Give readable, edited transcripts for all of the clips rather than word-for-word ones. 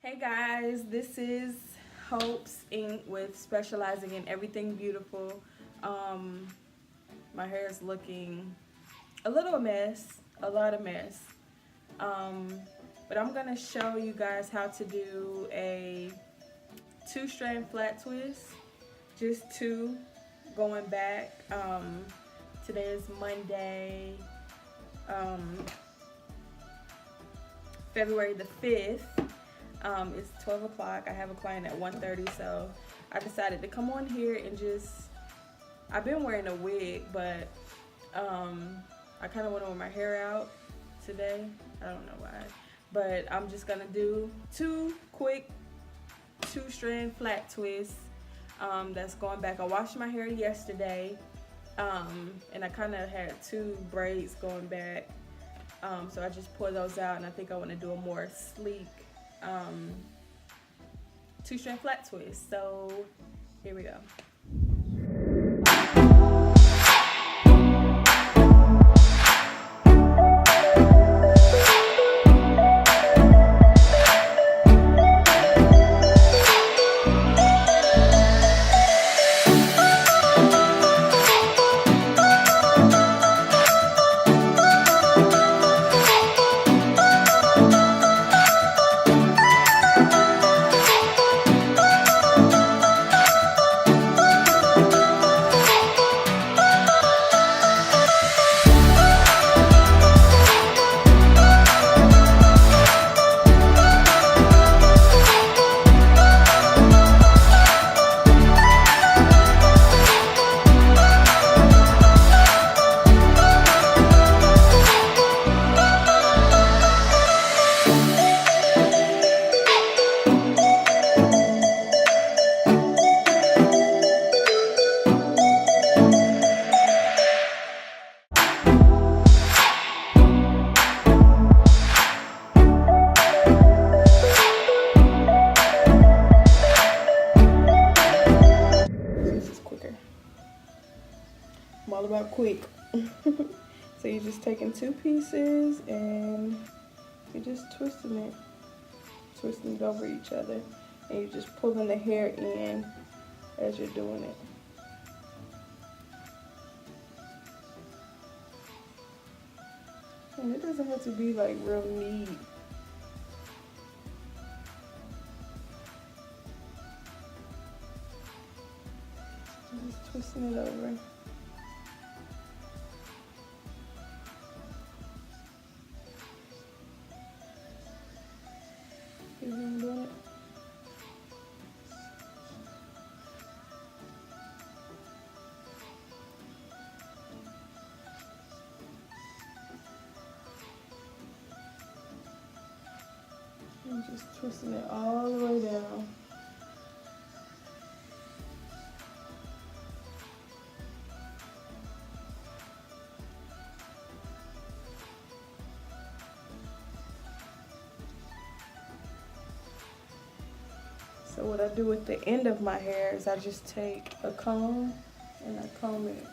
Hey guys, this is Hopes Inc. with Specializing in Everything Beautiful. My hair is looking a little mess, a lot of mess. But I'm gonna show you guys how to do a 2-strand flat twist, just 2 going back. Today is Monday, February the 5th. It's 12 o'clock. I have a client at 1:30, so I decided to come on here and I've been wearing a wig, but I kind of went with my hair out today. I don't know why, but I'm just gonna do 2 quick 2-strand flat twists. That's going back. I washed my hair yesterday, and I kind of had 2 braids going back, so I just pulled those out, and I think I want to do a more sleek 2-strand flat twist. So here we go. I'm all about quick. So you're just taking 2 pieces and you're just twisting it over each other, and you're just pulling the hair in as you're doing it. And it doesn't have to be like real neat. Just twisting it over. I'm doing it. I'm just twisting it all the way down. So what I do at the end of my hair is I just take a comb and I comb it.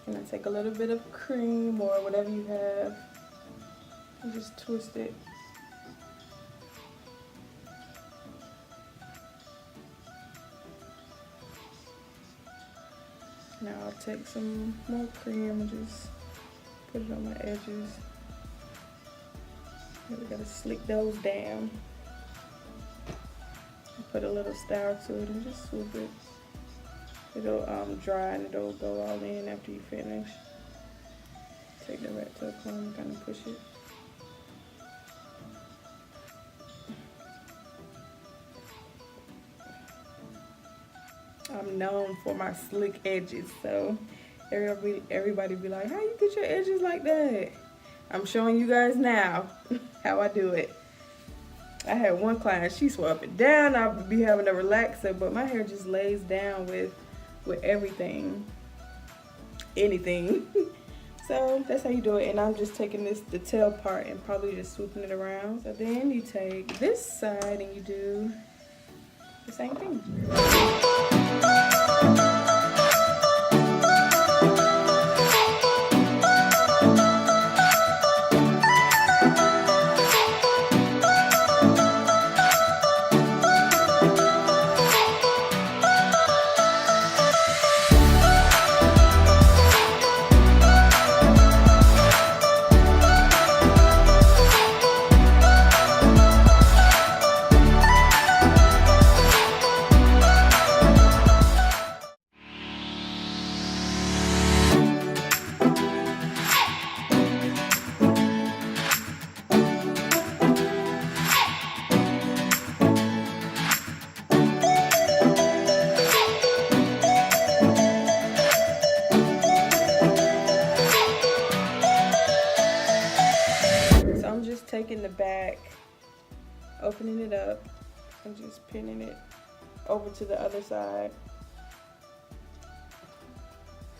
And I take a little bit of cream or whatever you have and just twist it. Now I'll take some more cream and just put it on my edges. We gotta slick those down. Put a little style to it and just swoop it. It'll dry and it'll go all in after you finish. Take the Rattail comb and kind of push it. I'm known for my slick edges, so everybody be like, how you get your edges like that? I'm showing you guys now how I do it. I had one client, she swore up and down I'll be having a relaxer, but my hair just lays down with everything, anything. So that's how you do it. And I'm just taking the tail part and probably just swooping it around. So then you take this side and you do the same thing. back, opening it up and just pinning it over to the other side.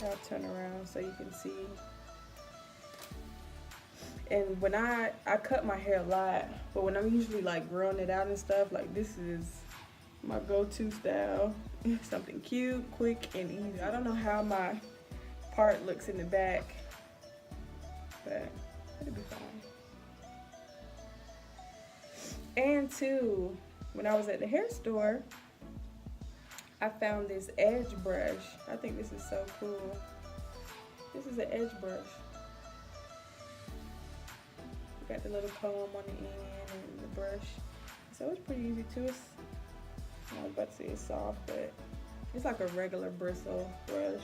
I'll turn around so you can see. And when I cut my hair a lot, but when I'm usually like growing it out and stuff, like this is my go-to style. Something cute, quick, and easy. I don't know how my part looks in the back, but it'll be fine. And too, when I was at the hair store, I found this edge brush. I think this is so cool. This is an edge brush. Got the little comb on the end and the brush. So it's pretty easy too. I was about to say it's soft, but it's like a regular bristle brush.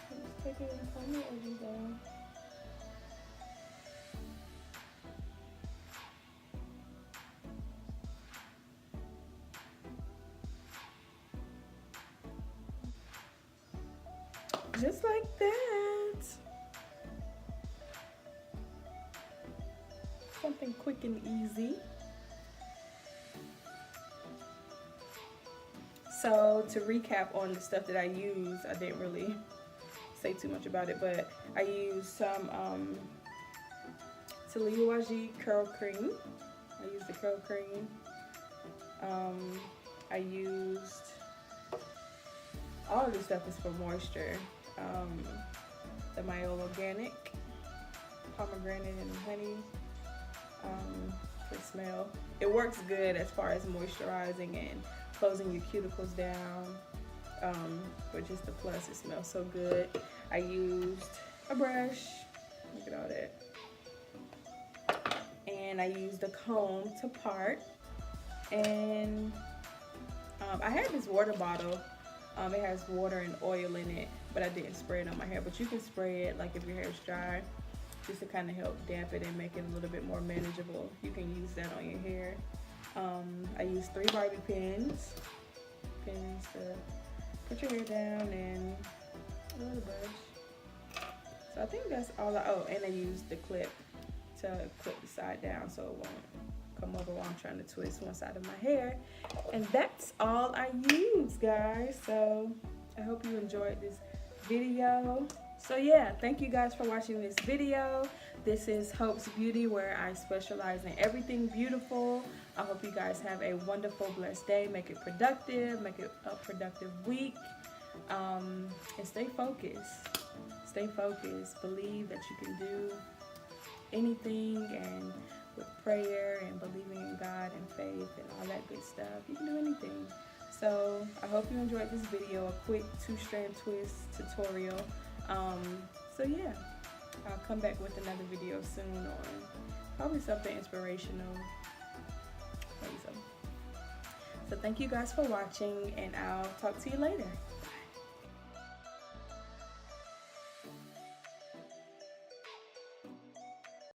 Just take it and comb the edges down. Just like that. Something quick and easy. So to recap on the stuff that I use, I didn't really say too much about it, but I used some Talia curl cream. I used the curl cream. I used, all of this stuff is for moisture. The Mayo Organic, pomegranate and honey, for smell. It works good as far as moisturizing and closing your cuticles down, but just the plus, it smells so good. I used a brush, look at all that, and I used a comb to part, and I had this water bottle. It has water and oil in it, but I didn't spray it on my hair. But you can spray it, like if your hair is dry, just to kind of help damp it and make it a little bit more manageable. You can use that on your hair. I used 3 Barbie pins to put your hair down, and a little brush. So I think that's all. Oh, and I used the clip to clip the side down so it won't come over while I'm trying to twist one side of my hair. And that's all I use, guys. So I hope you enjoyed this video. So yeah, thank you guys for watching this video. This is Hope's Beauty, where I specialize in everything beautiful. I hope you guys have a wonderful, blessed day. Make it productive, make it a productive week, and stay focused. Stay focused. Believe that you can do anything, and with prayer and believing in God and faith and all that good stuff, you can do anything. So I hope you enjoyed this video, a quick 2-strand twist tutorial. So yeah, I'll come back with another video soon on probably something inspirational. Maybe so. So thank you guys for watching, and I'll talk to you later.